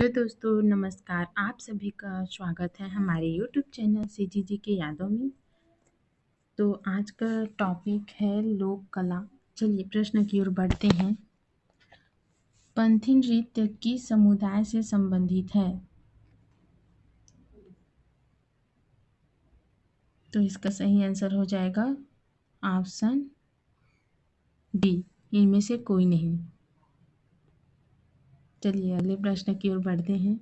Hello दोस्तों, नमस्कार। आप सभी का स्वागत है हमारे यूट्यूब चैनल सीजी जी के यादों में। तो आज का टॉपिक है लोक कला। चलिए प्रश्न की ओर बढ़ते हैं। पंथी नृत्य किस समुदाय से संबंधित है? तो इसका सही आंसर हो जाएगा ऑप्शन डी, इनमें से कोई नहीं। चलिए अगले प्रश्न की ओर बढ़ते हैं।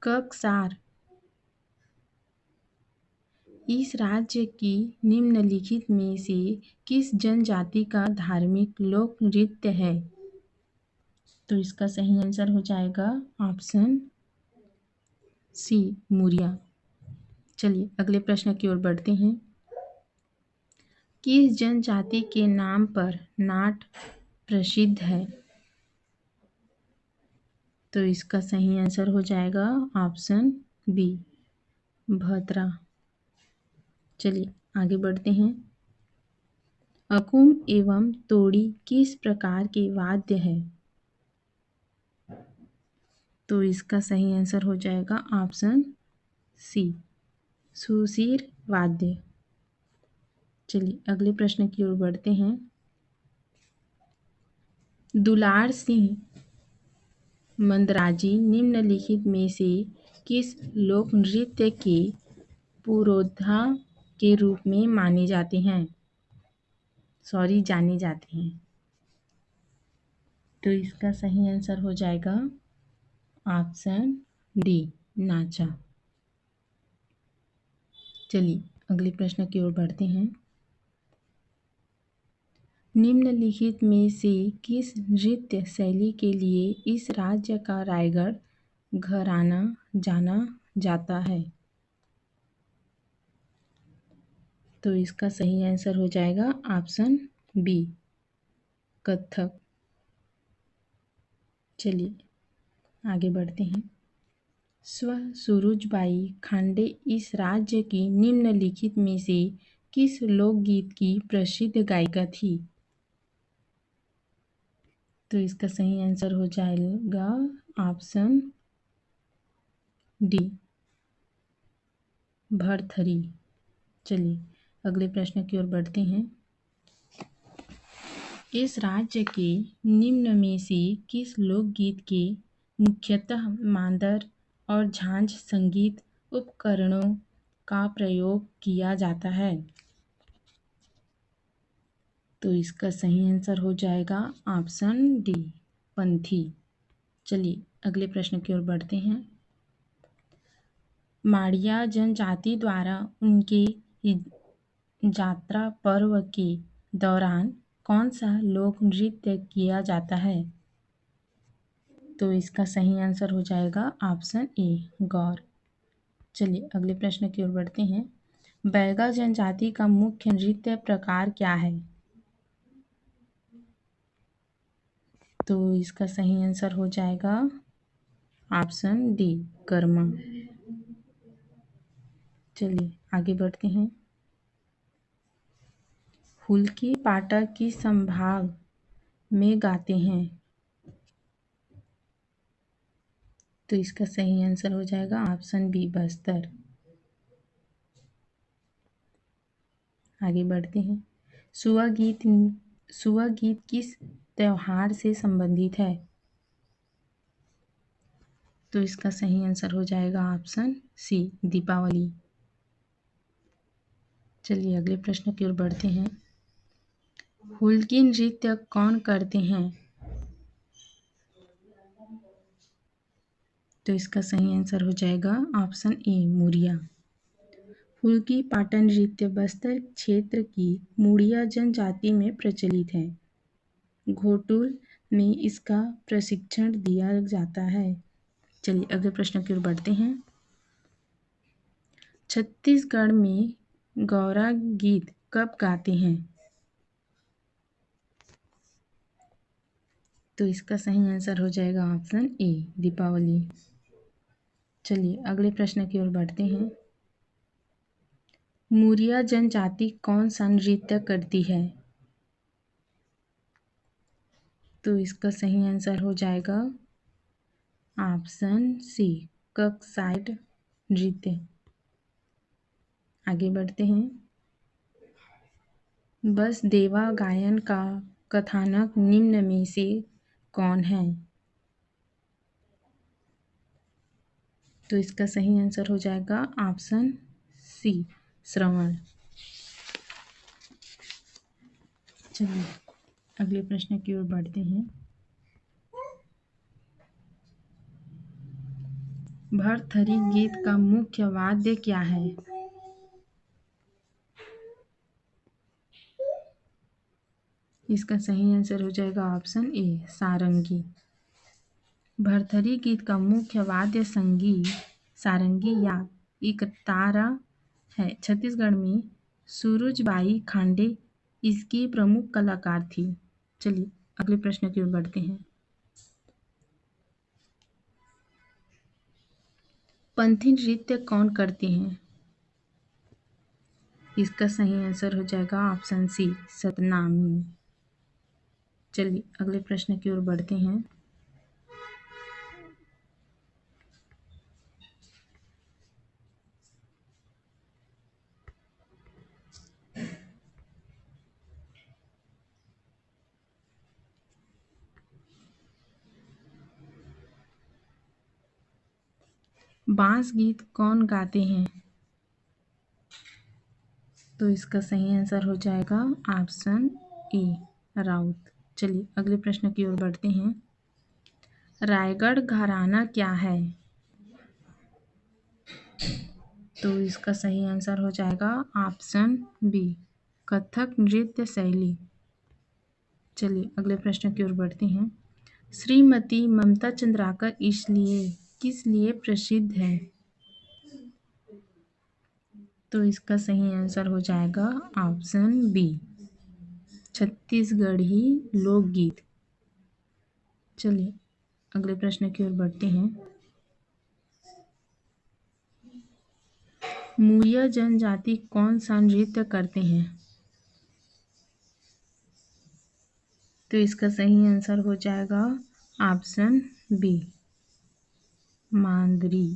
ककसार इस राज्य की निम्नलिखित में से किस जनजाति का धार्मिक लोक नृत्य है? तो इसका सही आंसर हो जाएगा ऑप्शन सी, मुरिया। चलिए अगले प्रश्न की ओर बढ़ते हैं। किस जनजाति के नाम पर नाट प्रसिद्ध है? तो इसका सही आंसर हो जाएगा ऑप्शन बी, भद्रा। चलिए आगे बढ़ते हैं। अकुम एवं तोड़ी किस प्रकार के वाद्य है? तो इसका सही आंसर हो जाएगा ऑप्शन सी, सुसीर वाद्य। चलिए अगले प्रश्न की ओर बढ़ते हैं। दुलार सिंह मंदराजी निम्नलिखित में से किस लोक नृत्य के पुरोधा के रूप में जाने जाते हैं? तो इसका सही आंसर हो जाएगा ऑप्शन डी, नाचा। चलिए अगले प्रश्न की ओर बढ़ते हैं। निम्नलिखित में से किस नृत्य शैली के लिए इस राज्य का रायगढ़ घराना जाना जाता है? तो इसका सही आंसर हो जाएगा ऑप्शन बी, कथक। चलिए आगे बढ़ते हैं। स्व सुरुजबाई खांडे इस राज्य की निम्नलिखित में से किस लोकगीत की प्रसिद्ध गायिका थी? तो इसका सही आंसर हो जाएगा ऑप्शन डी, भरथरी। चलिए अगले प्रश्न की ओर बढ़ते हैं। इस राज्य के निम्न में से किस लोकगीत के मुख्यतः मांदर और झांझ संगीत उपकरणों का प्रयोग किया जाता है? तो इसका सही आंसर हो जाएगा ऑप्शन डी, पंथी। चलिए अगले प्रश्न की ओर बढ़ते हैं। माड़िया जनजाति द्वारा उनके यात्रा पर्व के दौरान कौन सा लोक नृत्य किया जाता है? तो इसका सही आंसर हो जाएगा ऑप्शन ए, गौर। चलिए अगले प्रश्न की ओर बढ़ते हैं। बैगा जनजाति का मुख्य नृत्य प्रकार क्या है? तो इसका सही आंसर हो जाएगा ऑप्शन डी, कर्मा। चलिए आगे बढ़ते हैं। हुल्की पाटा किस संभाग में गाते हैं? तो इसका सही आंसर हो जाएगा ऑप्शन बी, बस्तर। आगे बढ़ते हैं। सुआ गीत किस त्योहार से संबंधित है? तो इसका सही आंसर हो जाएगा ऑप्शन सी, दीपावली। चलिए अगले प्रश्न की ओर बढ़ते हैं। हुल्की नृत्य कौन करते हैं? तो इसका सही आंसर हो जाएगा ऑप्शन ए, मुड़िया। हुल्की पाटन नृत्य बस्तर क्षेत्र की मुड़िया जनजाति में प्रचलित है। घोटुल में इसका प्रशिक्षण दिया जाता है। चलिए अगले प्रश्न की ओर बढ़ते हैं। छत्तीसगढ़ में गौरा गीत कब गाते हैं? तो इसका सही आंसर हो जाएगा ऑप्शन ए, दीपावली। चलिए अगले प्रश्न की ओर बढ़ते हैं। मुरिया जनजाति कौन सा नृत्य करती है? तो इसका सही आंसर हो जाएगा ऑप्शन सी, कर्कसाइड नृत्य। आगे बढ़ते हैं। बस देवा गायन का कथानक निम्न में से कौन है? तो इसका सही आंसर हो जाएगा ऑप्शन सी, श्रवण। चलिए अगले प्रश्न की ओर बढ़ते हैं। भरथरी गीत का मुख्य वाद्य क्या है? इसका सही आंसर हो जाएगा ऑप्शन ए, सारंगी। भरथरी गीत का मुख्य वाद्य संगीत सारंगी या एकतारा है। छत्तीसगढ़ में सूरजबाई खांडे इसकी प्रमुख कलाकार थी। चलिए अगले प्रश्न की ओर बढ़ते हैं। पंथी नृत्य कौन करते हैं? इसका सही आंसर हो जाएगा ऑप्शन सी, सतनामी। चलिए अगले प्रश्न की ओर बढ़ते हैं। बांस गीत कौन गाते हैं? तो इसका सही आंसर हो जाएगा ऑप्शन ए, राउत। चलिए अगले प्रश्न की ओर बढ़ते हैं। रायगढ़ घराना क्या है? तो इसका सही आंसर हो जाएगा ऑप्शन बी, कथक नृत्य शैली। चलिए अगले प्रश्न की ओर बढ़ते हैं। श्रीमती ममता चंद्राकर इसलिए किस लिए प्रसिद्ध है? तो इसका सही आंसर हो जाएगा ऑप्शन बी, छत्तीसगढ़ी लोकगीत। चलिए अगले प्रश्न की ओर बढ़ते हैं। मुरिया जनजाति कौन सा नृत्य करते हैं? तो इसका सही आंसर हो जाएगा ऑप्शन बी, मांदरी।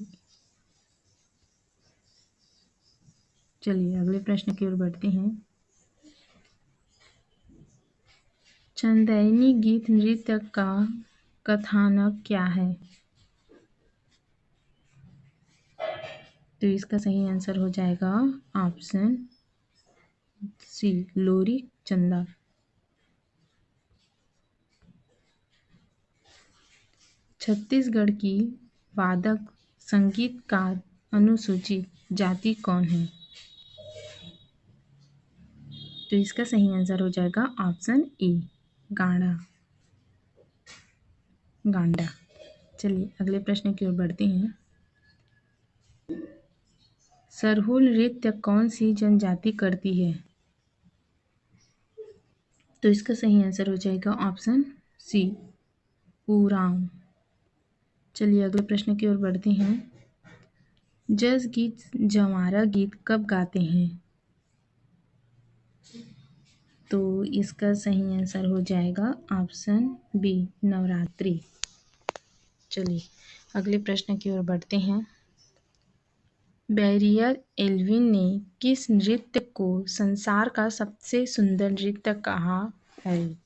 चलिए अगले प्रश्न की ओर बढ़ते हैं। चंदैनी गीत नृत्य का कथानक क्या है? तो इसका सही आंसर हो जाएगा ऑप्शन सी, लोरी चंदा। छत्तीसगढ़ की वादक संगीतकार अनुसूचित जाति कौन है? तो इसका सही आंसर हो जाएगा ऑप्शन ए, गांडा, गांडा। चलिए अगले प्रश्न की ओर बढ़ते हैं। सरहुल नृत्य कौन सी जनजाति करती है? तो इसका सही आंसर हो जाएगा ऑप्शन सी, उरांव। चलिए अगले प्रश्न की ओर बढ़ते हैं। जस गीत जंवारा गीत कब गाते हैं? तो इसका सही आंसर हो जाएगा ऑप्शन बी, नवरात्रि। चलिए अगले प्रश्न की ओर बढ़ते हैं। बैरियर एल्विन ने किस नृत्य को संसार का सबसे सुंदर नृत्य कहा है?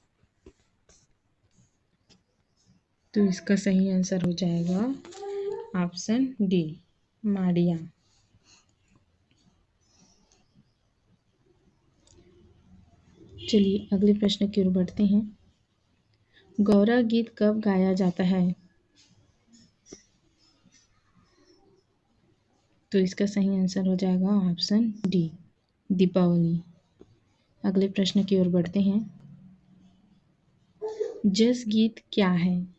तो इसका सही आंसर हो जाएगा ऑप्शन डी, माड़िया। चलिए अगले प्रश्न की ओर बढ़ते हैं। गौरा गीत कब गाया जाता है? तो इसका सही आंसर हो जाएगा ऑप्शन डी, दीपावली। अगले प्रश्न की ओर बढ़ते हैं। जस गीत क्या है?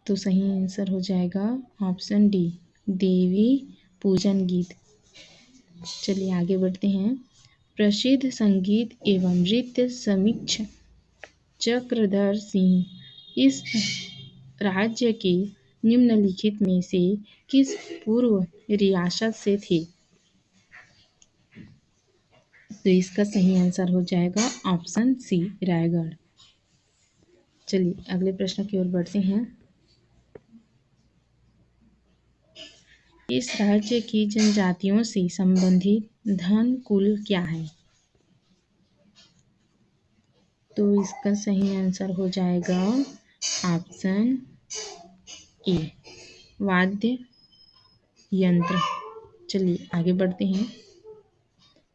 तो सही आंसर हो जाएगा ऑप्शन डी, देवी पूजन गीत। चलिए आगे बढ़ते हैं। प्रसिद्ध संगीत एवं नृत्य समीक्षक चक्रधर सिंह इस राज्य के निम्नलिखित में से किस पूर्व रियासत से थे? तो इसका सही आंसर हो जाएगा ऑप्शन सी, रायगढ़। चलिए अगले प्रश्न की ओर बढ़ते हैं। इस राज्य की जनजातियों से संबंधित धन कुल क्या है? तो इसका सही आंसर हो जाएगा ऑप्शन ए, वाद्य यंत्र। चलिए आगे बढ़ते हैं।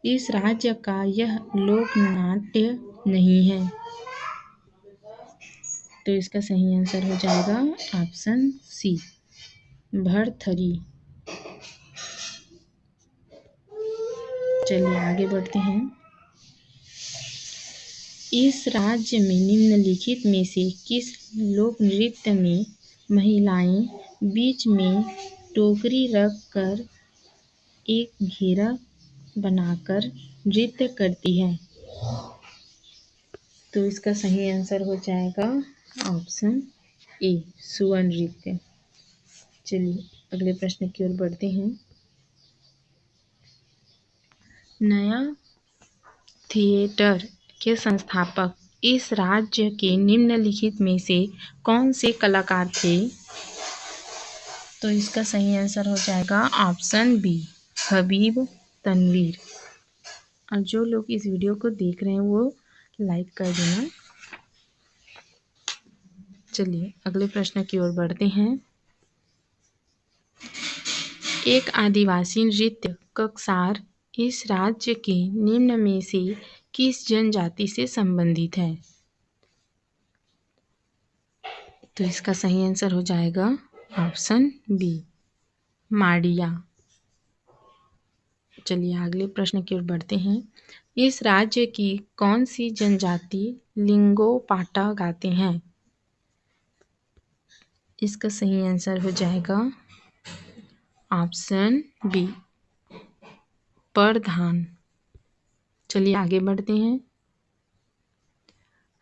इस राज्य का यह लोक नाट्य नहीं है। तो इसका सही आंसर हो जाएगा ऑप्शन सी, भरथरी। चलिए आगे बढ़ते हैं। इस राज्य में निम्नलिखित में से किस लोक नृत्य में महिलाएं बीच में टोकरी रख कर एक घेरा बनाकर नृत्य करती हैं? तो इसका सही आंसर हो जाएगा ऑप्शन ए, सुआ नृत्य। चलिए अगले प्रश्न की ओर बढ़ते हैं। नया थिएटर के संस्थापक इस राज्य के निम्नलिखित में से कौन से कलाकार थे? तो इसका सही आंसर हो जाएगा ऑप्शन बी, हबीब तनवीर। और जो लोग इस वीडियो को देख रहे हैं वो लाइक कर देना। चलिए अगले प्रश्न की ओर बढ़ते हैं। एक आदिवासी नृत्य ककसार इस राज्य के निम्न में से किस जनजाति से संबंधित है? तो इसका सही आंसर हो जाएगा ऑप्शन बी, माड़िया। चलिए अगले प्रश्न की ओर बढ़ते हैं। इस राज्य की कौन सी जनजाति लिंगो पाटा गाते हैं? इसका सही आंसर हो जाएगा ऑप्शन बी, परधान। चलिए आगे बढ़ते हैं।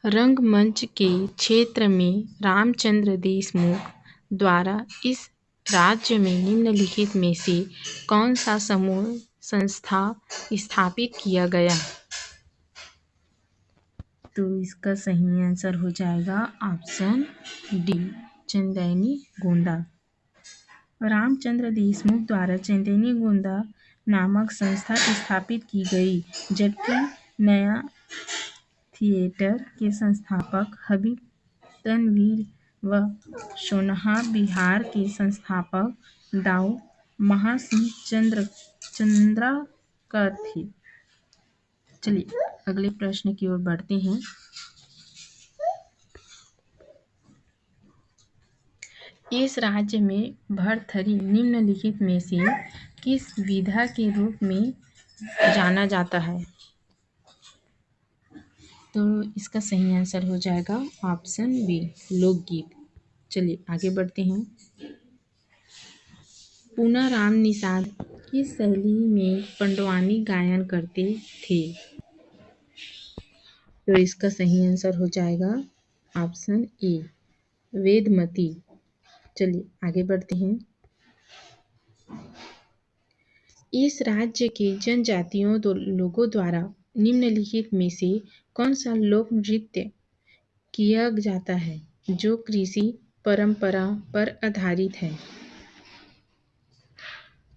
रंगमंच के क्षेत्र में रामचंद्र देशमुख द्वारा इस राज्य में निम्नलिखित में से कौन सा समूह संस्था स्थापित किया गया? तो इसका सही आंसर हो जाएगा ऑप्शन डी, चंदैनी गोंदा। रामचंद्र देशमुख द्वारा चंदैनी गोंदा नामक संस्था स्थापित की गई, जबकि नया थिएटर के संस्थापक हबीब तनवीर व सोनहा बिहार के संस्थापक दाऊ महासिंह चंद्राकर थे। चलिए अगले प्रश्न की ओर बढ़ते हैं। इस राज्य में भरथरी निम्नलिखित में से किस विधा के रूप में जाना जाता है? तो इसका सही आंसर हो जाएगा ऑप्शन बी, लोकगीत। चलिए आगे बढ़ते हैं। पूनाराम निषाद किस शैली में पंडवानी गायन करते थे? तो इसका सही आंसर हो जाएगा ऑप्शन ए, वेदमती। चलिए आगे बढ़ते हैं। इस राज्य के जनजातियों लोगों द्वारा निम्नलिखित में से कौन सा लोक नृत्य किया जाता है जो कृषि परंपरा पर आधारित है?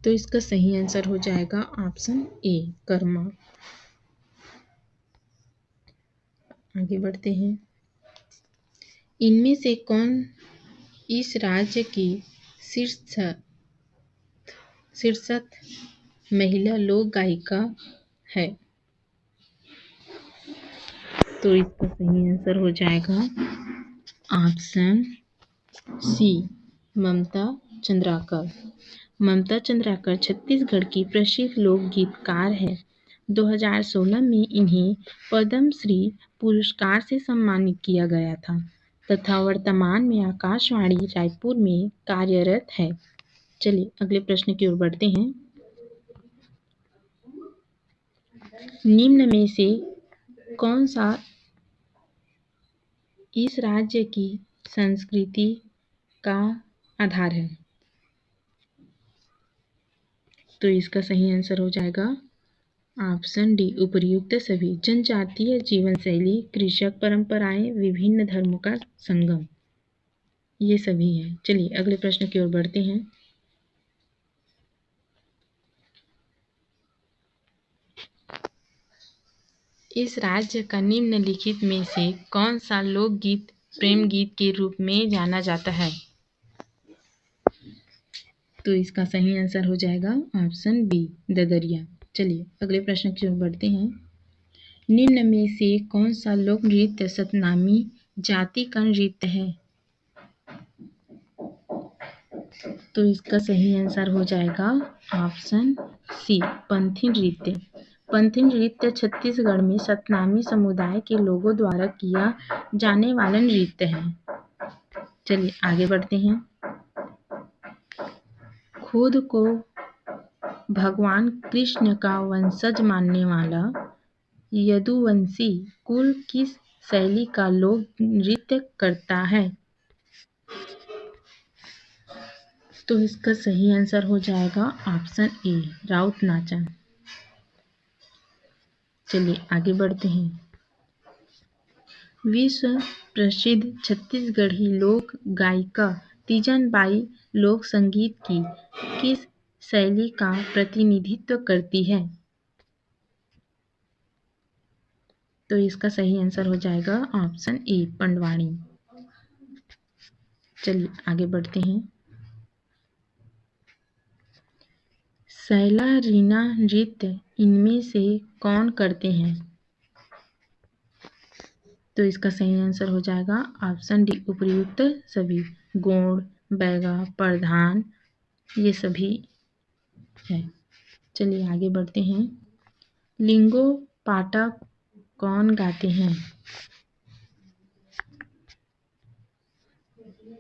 तो इसका सही आंसर हो जाएगा ऑप्शन ए, कर्मा। आगे बढ़ते हैं। इनमें से कौन इस राज्य की शीर्षस्थ महिला लोक गायिका है? तो इसका सही आंसर हो जाएगा ऑप्शन सी, ममता चंद्राकर। ममता चंद्राकर छत्तीसगढ़ की प्रसिद्ध लोक गीतकार है। 2016 में इन्हें पद्म श्री पुरस्कार से सम्मानित किया गया था तथा वर्तमान में आकाशवाणी रायपुर में कार्यरत है। चलिए अगले प्रश्न की ओर बढ़ते हैं। निम्न में से कौन सा इस राज्य की संस्कृति का आधार है? तो इसका सही आंसर हो जाएगा ऑप्शन डी उपर्युक्त सभी। जनजातीय जीवन शैली, कृषक परंपराएं, विभिन्न धर्मों का संगम, ये सभी है। चलिए अगले प्रश्न की ओर बढ़ते हैं। इस राज्य का निम्नलिखित में से कौन सा लोकगीत प्रेम गीत के रूप में जाना जाता है? तो इसका सही आंसर हो जाएगा ऑप्शन बी ददरिया। चलिए अगले प्रश्न की ओर बढ़ते हैं। निम्न में से कौन सा लोक नृत्य सतनामी जाति का नृत्य है? तो इसका सही आंसर हो जाएगा ऑप्शन सी पंथी नृत्य। पंथी नृत्य छत्तीसगढ़ में सतनामी समुदाय के लोगों द्वारा किया जाने वाला नृत्य है। चलिए आगे बढ़ते हैं। खुद को भगवान कृष्ण का वंशज मानने वाला यदुवंशी कुल किस शैली का लोक नृत्य करता है? तो इसका सही आंसर हो जाएगा ऑप्शन ए राउत नाचा। चलिए आगे बढ़ते हैं। विश्व प्रसिद्ध छत्तीसगढ़ी लोक गायिका तीजन बाई लोक संगीत की किस शैली का प्रतिनिधित्व करती है? तो इसका सही आंसर हो जाएगा ऑप्शन ए पंडवाणी। चलिए आगे बढ़ते हैं। सैला रीना नृत्य इनमें से कौन करते हैं? तो इसका सही आंसर हो जाएगा ऑप्शन डी उपर्युक्त सभी। गोंड, बैगा, प्रधान, ये सभी है। चलिए आगे बढ़ते हैं। लिंगो पाटा कौन गाते हैं?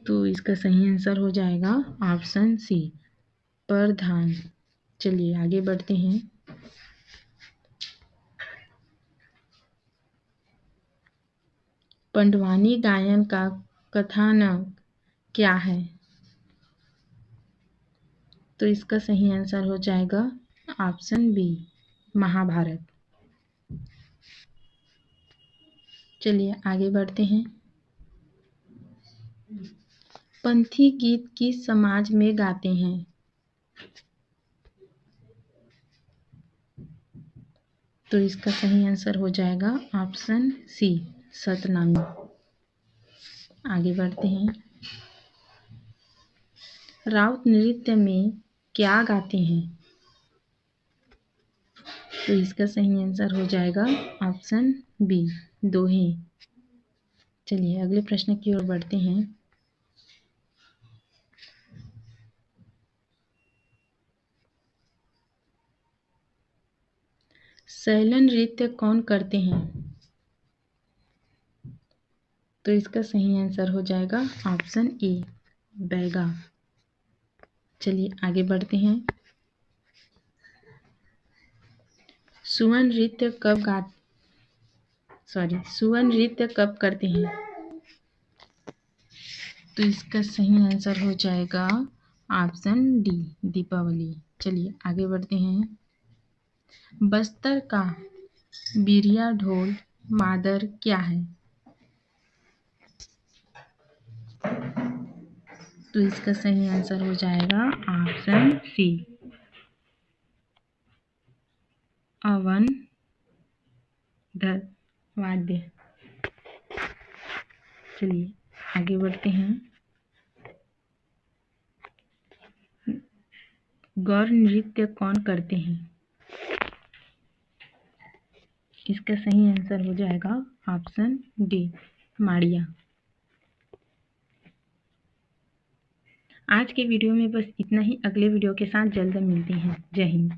तो इसका सही आंसर हो जाएगा ऑप्शन सी प्रधान। चलिए आगे बढ़ते हैं। पंडवानी गायन का कथानक क्या है? तो इसका सही आंसर हो जाएगा ऑप्शन बी महाभारत। चलिए आगे बढ़ते हैं। पंथी गीत किस समाज में गाते हैं? तो इसका सही आंसर हो जाएगा ऑप्शन सी सतनामी। आगे बढ़ते हैं। राउत नृत्य में क्या गाते हैं? तो इसका सही आंसर हो जाएगा ऑप्शन बी दोहे। चलिए अगले प्रश्न की ओर बढ़ते हैं। सैलन नृत्य कौन करते हैं? तो इसका सही आंसर हो जाएगा ऑप्शन ए बैगा। चलिए आगे बढ़ते हैं। सुवन नृत्य कब करते हैं? तो इसका सही आंसर हो जाएगा ऑप्शन डी दीपावली। चलिए आगे बढ़ते हैं। बस्तर का बिरिया ढोल मादर क्या है? तो इसका सही आंसर हो जाएगा ऑप्शन सी अवन वाद्य। चलिए आगे बढ़ते हैं। गौर नृत्य कौन करते हैं? इसका सही आंसर हो जाएगा ऑप्शन डी माड़िया। आज के वीडियो में बस इतना ही। अगले वीडियो के साथ जल्द मिलते हैं। जय हिंद।